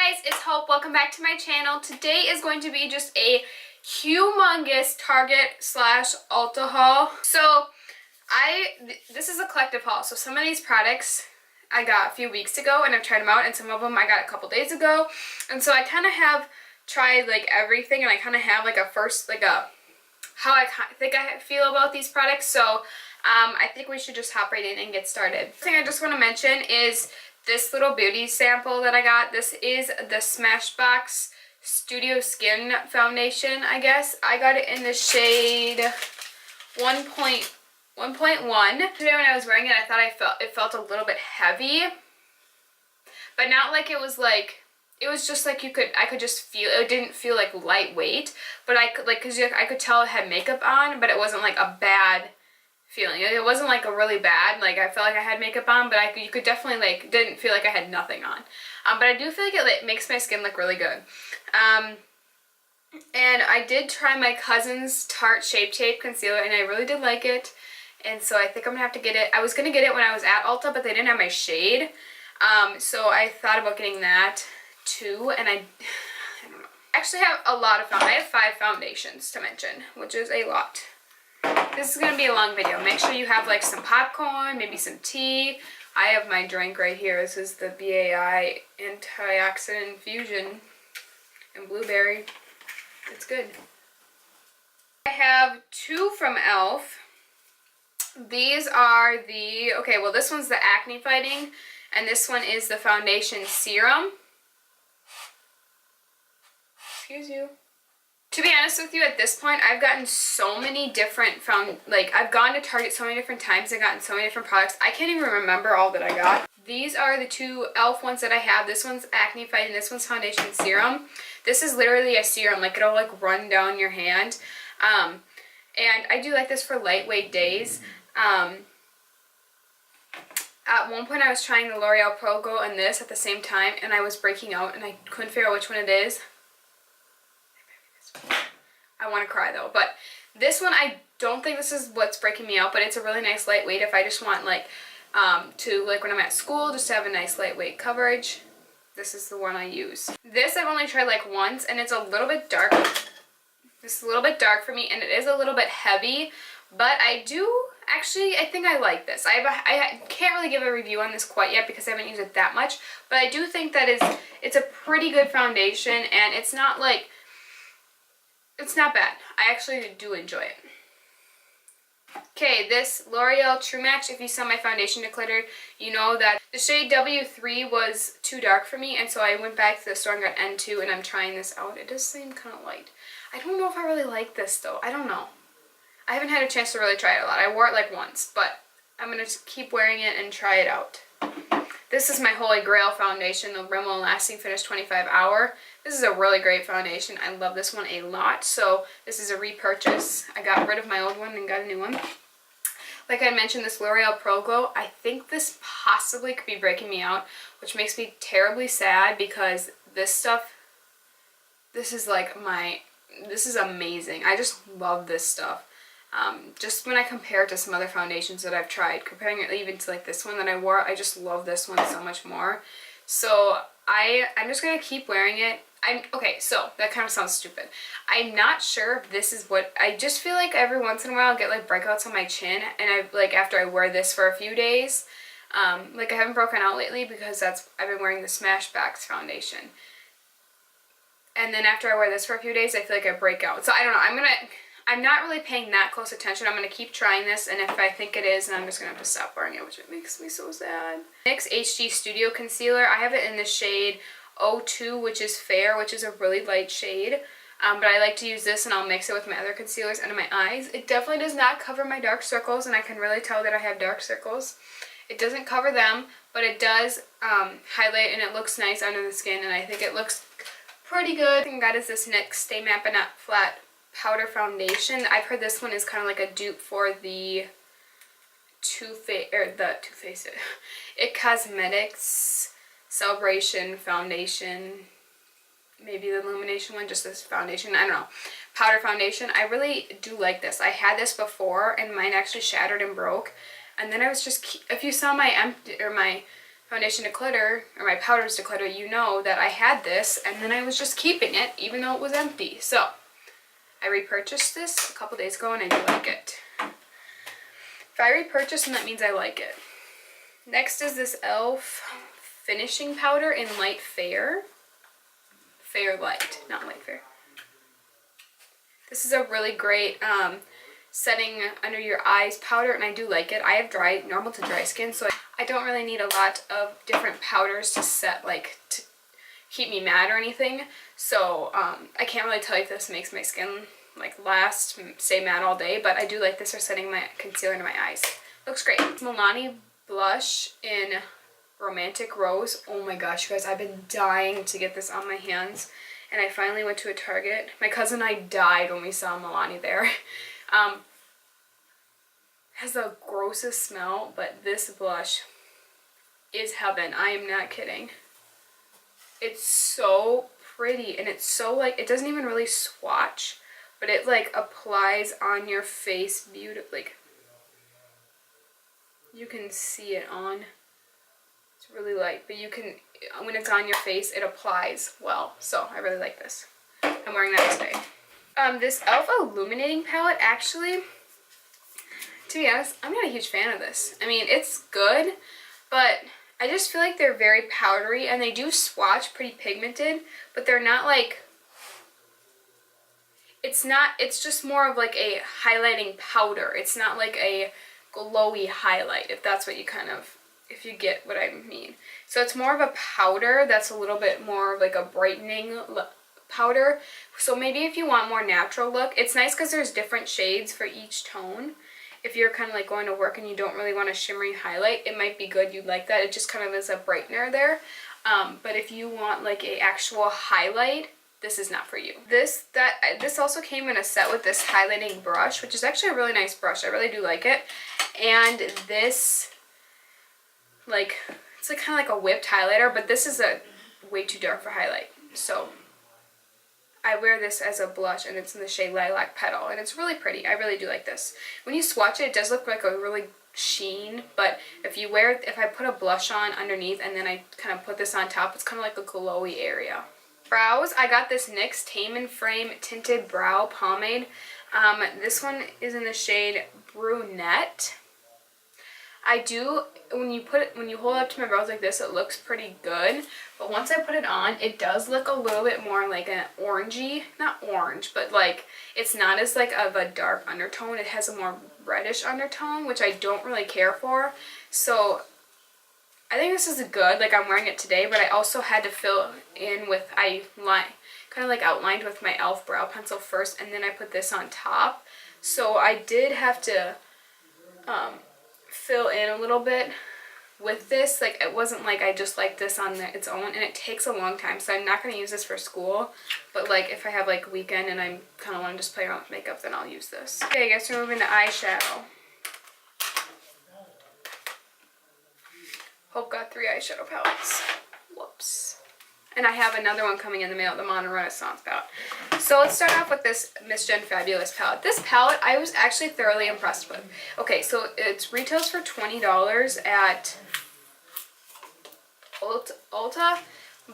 guys, it's Hope. Welcome back to my channel. Today is going to be just a humongous Target slash Ulta haul. So this is a collective haul. So some of these products I got a few weeks ago and I've tried them out, and some of them I got a couple days ago. And so I kind of have tried like everything, and I kind of have like how I think I feel about these products. So I think we should just hop right in and get started. The thing I just want to mention is this little beauty sample that I got. This is the Smashbox Studio Skin Foundation, I guess. I got it in the shade 1.1. Today when I was wearing it, I thought it felt a little bit heavy, but not like it was like, it was just like I could just feel, it didn't feel like lightweight, but I could, like, cause I could tell it had makeup on, but it wasn't like a bad feeling. It wasn't like a really bad, like I felt like I had makeup on, but you could definitely like, didn't feel like I had nothing on. But I do feel like it makes my skin look really good. And I did try my cousin's Tarte Shape Tape Concealer, and I really did like it. And so I think I'm gonna have to get it. I was gonna get it when I was at Ulta, but they didn't have my shade. So I thought about getting that too, and I don't know. I actually have a lot of I have 5 foundations to mention, which is a lot. This is going to be a long video. Make sure you have like some popcorn, maybe some tea. I have my drink right here. This is the BAI Antioxidant Infusion and blueberry. It's good. I have 2 from e.l.f. These are the, okay, well this one's the Acne Fighting, and this one is the Foundation Serum. Excuse you. To be honest with you, at this point, I've gotten so many different I've gone to Target so many different times and gotten so many different products. I can't even remember all that I got. These are the 2 e.l.f. ones that I have. This one's Acne Fighting, this one's Foundation Serum. This is literally a serum, like it'll like run down your hand. And I do like this for lightweight days. At one point I was trying the L'Oreal Pro Glow and this at the same time, and I was breaking out and I couldn't figure out which one it is. I want to cry though, but this one, I don't think this is what's breaking me out, but it's a really nice lightweight if I just want like to, like when I'm at school, just to have a nice lightweight coverage. This is the one I use. This I've only tried like once, and it's a little bit dark. This is a little bit dark for me, and it is a little bit heavy, but I think I like this. I can't really give a review on this quite yet because I haven't used it that much, but I do think that it's a pretty good foundation, and it's not like, it's not bad. I actually do enjoy it. Okay, this L'Oreal True Match, if you saw my foundation declutter, you know that the shade W3 was too dark for me, and so I went back to the store and got N2, and I'm trying this out. It does seem kind of light. I don't know if I really like this though. I don't know. I haven't had a chance to really try it a lot. I wore it like once, but I'm going to keep wearing it and try it out. This is my Holy Grail foundation, the Rimmel Lasting Finish 25 Hour. This is a really great foundation. I love this one a lot, so this is a repurchase. I got rid of my old one and got a new one. Like I mentioned, this L'Oreal Pro Glow, I think this possibly could be breaking me out, which makes me terribly sad because this stuff, this is amazing. I just love this stuff. Just when I compare it to some other foundations that I've tried, comparing it even to like this one that I wore, I just love this one so much more. So I'm just going to keep wearing it. Okay, so that kind of sounds stupid. I'm not sure if this is what, I just feel like every once in a while I'll get like breakouts on my chin, and after I wear this for a few days, like I haven't broken out lately because I've been wearing the Smashbox foundation. And then after I wear this for a few days, I feel like I break out. So I don't know, I'm not really paying that close attention. I'm going to keep trying this, and if I think it is, then I'm just going to have to stop wearing it, which makes me so sad. NYX HD Studio Concealer. I have it in the shade 02, which is Fair, which is a really light shade. But I like to use this, and I'll mix it with my other concealers under my eyes. It definitely does not cover my dark circles, and I can really tell that I have dark circles. It doesn't cover them, but it does highlight, and it looks nice under the skin, and I think it looks pretty good. The thing I got is this NYX Stay Matte But Not Flat Powder Foundation. I've heard this one is kind of like a dupe for the It Cosmetics Celebration Foundation. Maybe the Illumination one, just this foundation. I don't know. Powder foundation. I really do like this. I had this before, and mine actually shattered and broke. And then I was just, if you saw my foundation declutter, or my powders declutter, you know that I had this and then I was just keeping it even though it was empty. So I repurchased this a couple days ago and I do like it. If I repurchase, then that means I like it. Next is this e.l.f. finishing powder in Light Fair. Fair Light, not Light Fair. This is a really great setting under your eyes powder, and I do like it. I have normal to dry skin, so I don't really need a lot of different powders to set, like, to keep me matte or anything. So I can't really tell you if this makes my skin like last, stay matte all day, but I do like this for setting my concealer into my eyes. Looks great. Milani blush in Romantic Rose. Oh my gosh, you guys, I've been dying to get this on my hands, and I finally went to a Target. My cousin and I died when we saw Milani there. Has the grossest smell, but this blush is heaven. I am not kidding. It's so pretty, and it's so, like, it doesn't even really swatch, but it, like, applies on your face beautifully. Like, you can see it on. It's really light, but you can, when it's on your face, it applies well. So I really like this. I'm wearing that today. This e.l.f. Illuminating Palette, actually, to be honest, I'm not a huge fan of this. I mean, it's good, but I just feel like they're very powdery, and they do swatch pretty pigmented, but they're not like, it's just more of like a highlighting powder. It's not like a glowy highlight, if that's what you kind of, if you get what I mean. So it's more of a powder that's a little bit more of like a brightening powder. So maybe if you want more natural look, it's nice because there's different shades for each tone. If you're kind of like going to work and you don't really want a shimmery highlight, it might be good. You'd like that. It just kind of is a brightener there. But if you want like a actual highlight, this is not for you. This also came in a set with this highlighting brush, which is actually a really nice brush. I really do like it. And this, like, it's like kind of like a whipped highlighter, but this is a way too dark for highlight. So I wear this as a blush, and it's in the shade Lilac Petal, and it's really pretty. I really do like this. When you swatch it, it does look like a really sheen, but if I put a blush on underneath and then I kind of put this on top, it's kind of like a glowy area. Brows, I got this NYX Tame and Frame Tinted Brow Pomade. This one is in the shade Brunette. When you hold it up to my brows like this, it looks pretty good. But once I put it on, it does look a little bit more like an orangey, not orange, but like it's not as like of a dark undertone. It has a more reddish undertone, which I don't really care for. So I think this is good. Like, I'm wearing it today, but I also had to fill in with, kind of like outlined with my e.l.f. brow pencil first, and then I put this on top. So I did have to fill in a little bit with this. Like, it wasn't like I just like this on its own, and it takes a long time, so I'm not going to use this for school, but like if I have like a weekend and I kind of want to just play around with makeup, then I'll use this. Okay, I guess we're moving to eyeshadow. Hope got 3 eyeshadow palettes. Whoops. And I have another one coming in the mail, the Modern Renaissance palette. So let's start off with this Miss Jen Fabulous palette. This palette I was actually thoroughly impressed with. Okay, so it retails for $20 at ULTA,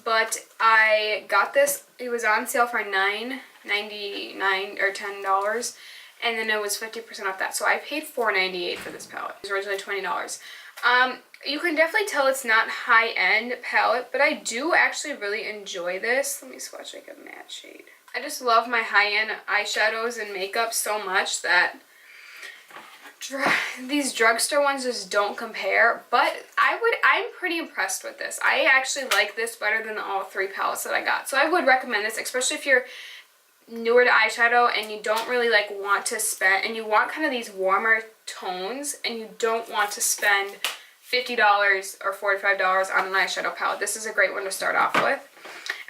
but I got this, it was on sale for $9.99 or $10, and then it was 50% off that. So I paid $4.98 for this palette. It was originally $20. You can definitely tell it's not high-end palette, but I do actually really enjoy this. Let me swatch like a matte shade. I just love my high-end eyeshadows and makeup so much that these drugstore ones just don't compare, but I'm pretty impressed with this. I actually like this better than all 3 palettes that I got. So I would recommend this, especially if you're newer to eyeshadow and you don't really like want to spend, and you want kind of these warmer tones, and you don't want to spend $50 or $45 on an eyeshadow palette. This is a great one to start off with.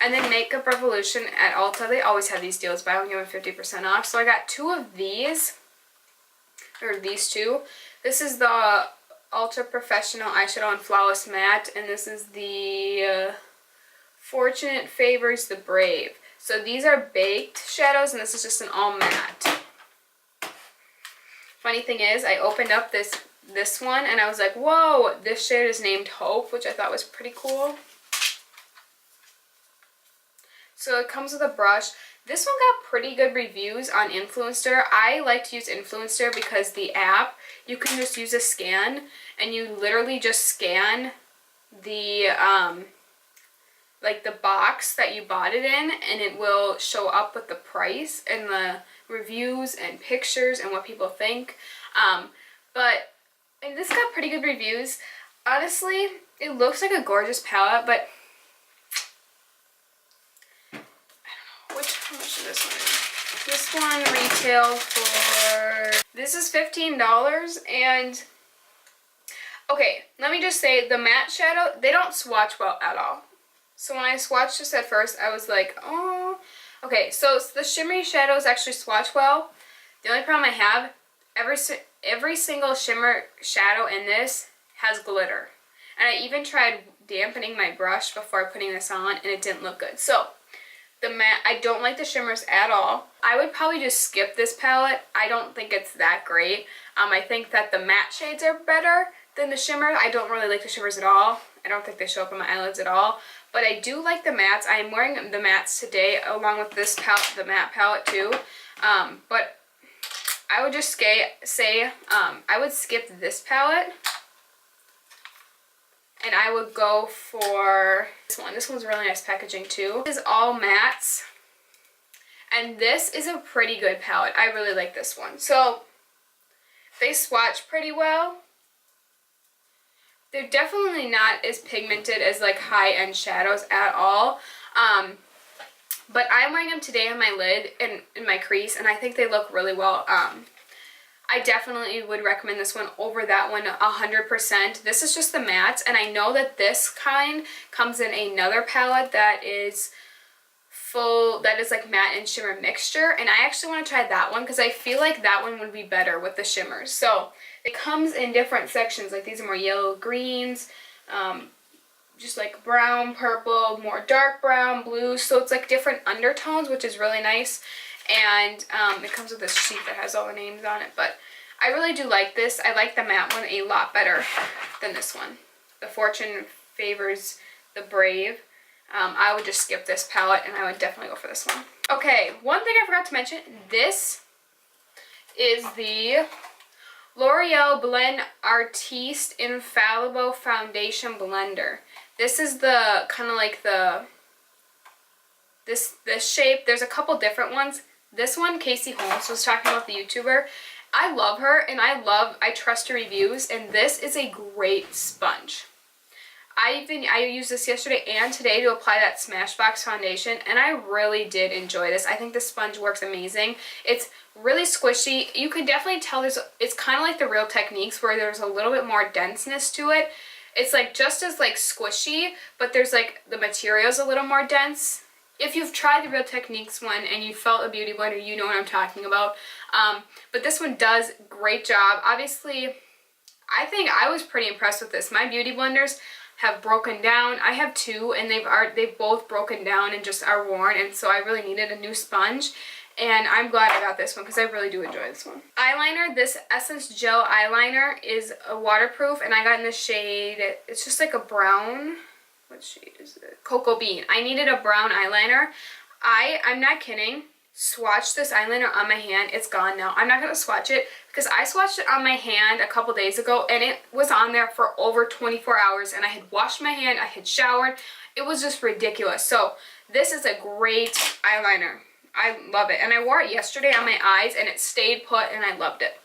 And then Makeup Revolution at Ulta, they always have these deals, buy one get one 50% off. So I got 2 of these, or these 2. This is the Ultra Professional Eyeshadow in Flawless Matte, and this is the Fortunate Favors the Brave. So these are baked shadows, and this is just an all matte. Funny thing is, I opened up this this one, and I was like, whoa, this shade is named Hope, which I thought was pretty cool. So it comes with a brush. This one got pretty good reviews on Influencer. I like to use Influencer because the app, you can just use a scan, and you literally just scan the like the box that you bought it in, and it will show up with the price and the reviews and pictures and what people think. And this got pretty good reviews. Honestly, it looks like a gorgeous palette, but I don't know, how much is this one? This one retailed for, this is $15, and okay, let me just say, the matte shadow, they don't swatch well at all. So when I swatched this at first, I was like, oh, okay, so the shimmery shadows actually swatch well. The only problem I have, every single shimmer shadow in this has glitter. And I even tried dampening my brush before putting this on, and it didn't look good. So the matte, I don't like the shimmers at all. I would probably just skip this palette. I don't think it's that great. I think that the matte shades are better than the shimmer. I don't really like the shimmers at all. I don't think they show up on my eyelids at all. But I do like the mattes. I am wearing the mattes today along with this palette, the matte palette too. But I would just say I would skip this palette. And I would go for this one. This one's really nice packaging too. This is all mattes. And this is a pretty good palette. I really like this one. So they swatch pretty well. They're definitely not as pigmented as like high-end shadows at all. But I'm wearing them today on my lid and in my crease, and I think they look really well. I definitely would recommend this one over that one 100%. This is just the mattes, and I know that this kind comes in another palette that is full, that is like matte and shimmer mixture, and I actually want to try that one because I feel like that one would be better with the shimmers. So it comes in different sections, like these are more yellow greens, just like brown, purple, more dark brown, blue, so it's like different undertones, which is really nice. And it comes with this sheet that has all the names on it, but I really do like this. I like the matte one a lot better than this one. The Fortune Favors the Brave. I would just skip this palette, and I would definitely go for this one. Okay, one thing I forgot to mention, this is the L'Oreal Blend Artiste Infallible Foundation Blender. This is the kind of like the this shape. There's a couple different ones. This one, Casey Holmes was talking about, the YouTuber. I love her, and I trust her reviews, and this is a great sponge. I used this yesterday and today to apply that Smashbox foundation, and I really did enjoy this. I think the sponge works amazing. It's really squishy. You can definitely tell it's kind of like the Real Techniques, where there's a little bit more denseness to it. It's like just as like squishy, but there's like the material's a little more dense. If you've tried the Real Techniques one and you felt a beauty blender, you know what I'm talking about. But this one does great job. Obviously, I think I was pretty impressed with this. My beauty blenders have broken down. I have two, and they've both broken down and just are worn, and so I really needed a new sponge. And I'm glad I got this one because I really do enjoy this one. Eyeliner, this Essence Gel eyeliner is a waterproof, and I got in the shade, it's just like a brown. What shade is it? Cocoa Bean. I needed a brown eyeliner. I'm not kidding. Swatched this eyeliner on my hand. It's gone now. I'm not going to swatch it because I swatched it on my hand a couple days ago, and it was on there for over 24 hours, and I had washed my hand. I had showered. It was just ridiculous. So this is a great eyeliner. I love it. And I wore it yesterday on my eyes, and it stayed put, and I loved it.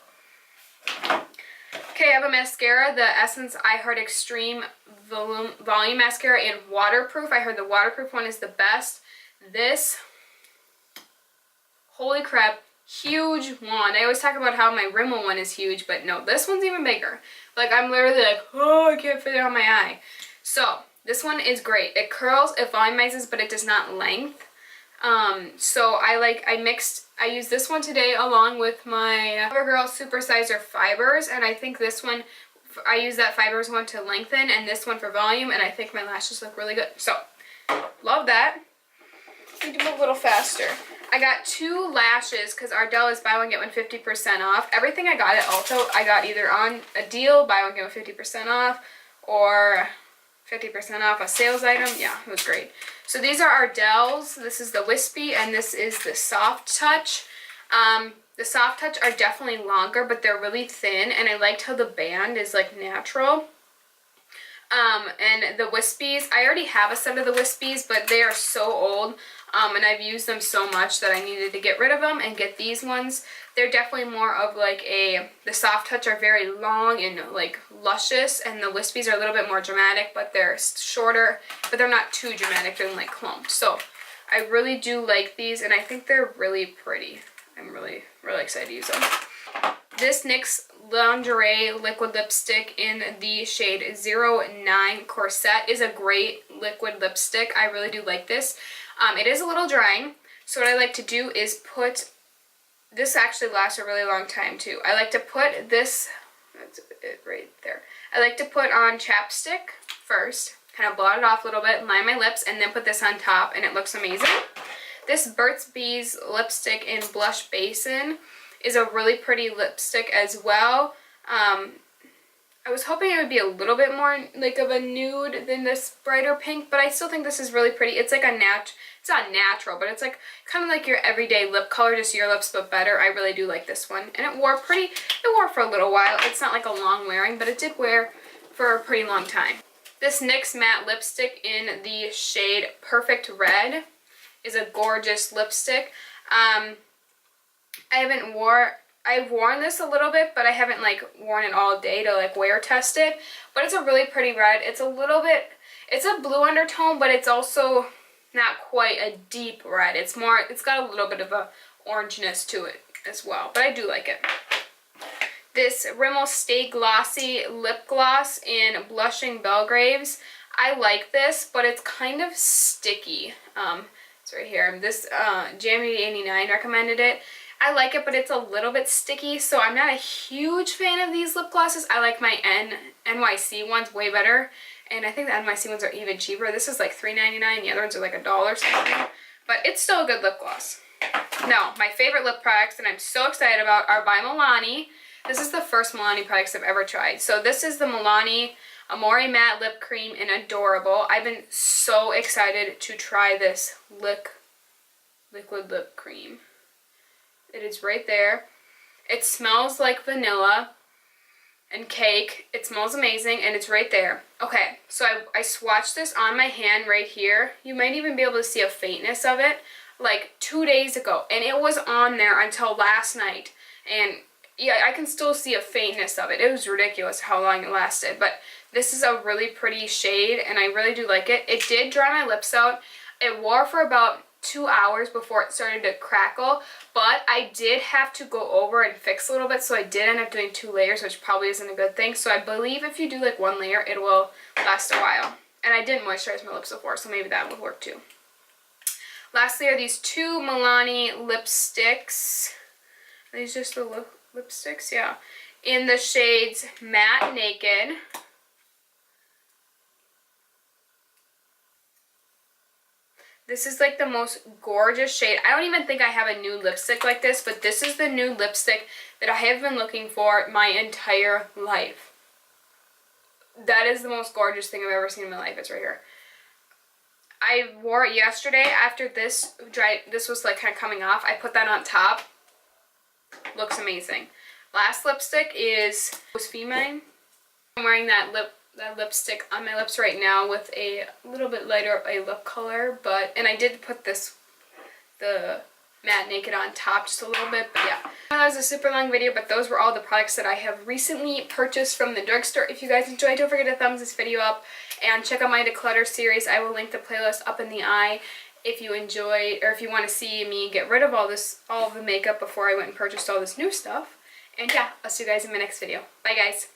Okay, I have a mascara, the Essence I Heart Extreme Volume Mascara in waterproof. I heard the waterproof one is the best. This, holy crap, huge wand. I always talk about how my Rimmel one is huge, but no, this one's even bigger. Like, I'm literally like, oh, I can't fit it on my eye. So, this one is great. It curls, it volumizes, but it does not length. So I used this one today along with my CoverGirl Supersizer Fibers, and I think this one, I use that Fibers one to lengthen, and this one for volume, and I think my lashes look really good. So, love that. I need to move a little faster. I got 2 lashes because Ardell is buy one get one 50% off. Everything I got at Ulta, I got either on a deal, buy one get one 50% off, or 50% off a sales item. Yeah, it was great. So these are Ardell's. This is the Wispy and this is the Soft Touch. The Soft Touch are definitely longer, but they're really thin, and I liked how the band is like natural. And the Wispies, I already have a set of the Wispies, but they are so old, and I've used them so much that I needed to get rid of them and get these ones. They're definitely more of like the Soft Touch are very long and like luscious, and the Wispies are a little bit more dramatic, but they're shorter, but they're not too dramatic, they're like clumped. So I really do like these, and I think they're really pretty. I'm really, really excited to use them. This NYX Lingerie liquid lipstick in the shade 09 Corset is a great liquid lipstick. I really do like this. It is a little drying, so what I like to do is put, this actually lasts a really long time too. I like to put this, that's it right there. I like to put on chapstick first, kind of blot it off a little bit, line my lips, and then put this on top, and it looks amazing. This Burt's Bees lipstick in Blush Basin is a really pretty lipstick as well. I was hoping it would be a little bit more like of a nude than this brighter pink, but I still think this is really pretty. It's like a it's not natural, but it's like kind of like your everyday lip color, just your lips but better. I really do like this one, and it wore for a little while. It's not like a long wearing, but it did wear for a pretty long time. This NYX matte lipstick in the shade Perfect Red is a gorgeous lipstick. I've worn this a little bit, but I haven't like worn it all day to like wear test it. But it's a really pretty red. It's a blue undertone, but it's also not quite a deep red. It's got a little bit of a orangeness to it as well, but I do like it. This Rimmel Stay Glossy lip gloss in Blushing Belgraves. I like this, but it's kind of sticky. It's right here. This Jamie89 recommended it. I like it, but it's a little bit sticky, so I'm not a huge fan of these lip glosses. I like my NYC ones way better, and I think the NYC ones are even cheaper. This is like $3.99, the other ones are like $1 something, but it's still a good lip gloss. Now, my favorite lip products that I'm so excited about are by Milani. This is the first Milani products I've ever tried. So this is the Milani Amore Matte Lip Cream in Adorable. I've been so excited to try this liquid lip cream. It is right there. It smells like vanilla and cake. It smells amazing, and it's right there. Okay, so I swatched this on my hand right here. You might even be able to see a faintness of it like 2 days ago, and it was on there until last night. And yeah, I can still see a faintness of it. It was ridiculous how long it lasted, but this is a really pretty shade, and I really do like it. It did dry my lips out. It wore for about 2 hours before it started to crackle, but I did have to go over and fix a little bit, so I did end up doing 2 layers, which probably isn't a good thing. So I believe if you do like 1 layer, it will last a while. And I didn't moisturize my lips before, so maybe that would work too. Lastly are these 2 Milani lipsticks. Are these just the lipsticks? Yeah. In the shades Matte Naked. This is like the most gorgeous shade. I don't even think I have a nude lipstick like this, but this is the nude lipstick that I have been looking for my entire life. That is the most gorgeous thing I've ever seen in my life. It's right here. I wore it yesterday after this was like kind of coming off. I put that on top. Looks amazing. Last lipstick is Femine. I'm wearing that lipstick on my lips right now with a little bit lighter lip color, and I did put the Matte Naked on top just a little bit, but yeah. That was a super long video, but those were all the products that I have recently purchased from the drugstore. If you guys enjoyed, don't forget to thumbs this video up and check out my declutter series. I will link the playlist up in the eye if you enjoy, or if you want to see me get rid of all of the makeup before I went and purchased all this new stuff. And yeah, I'll see you guys in my next video. Bye guys.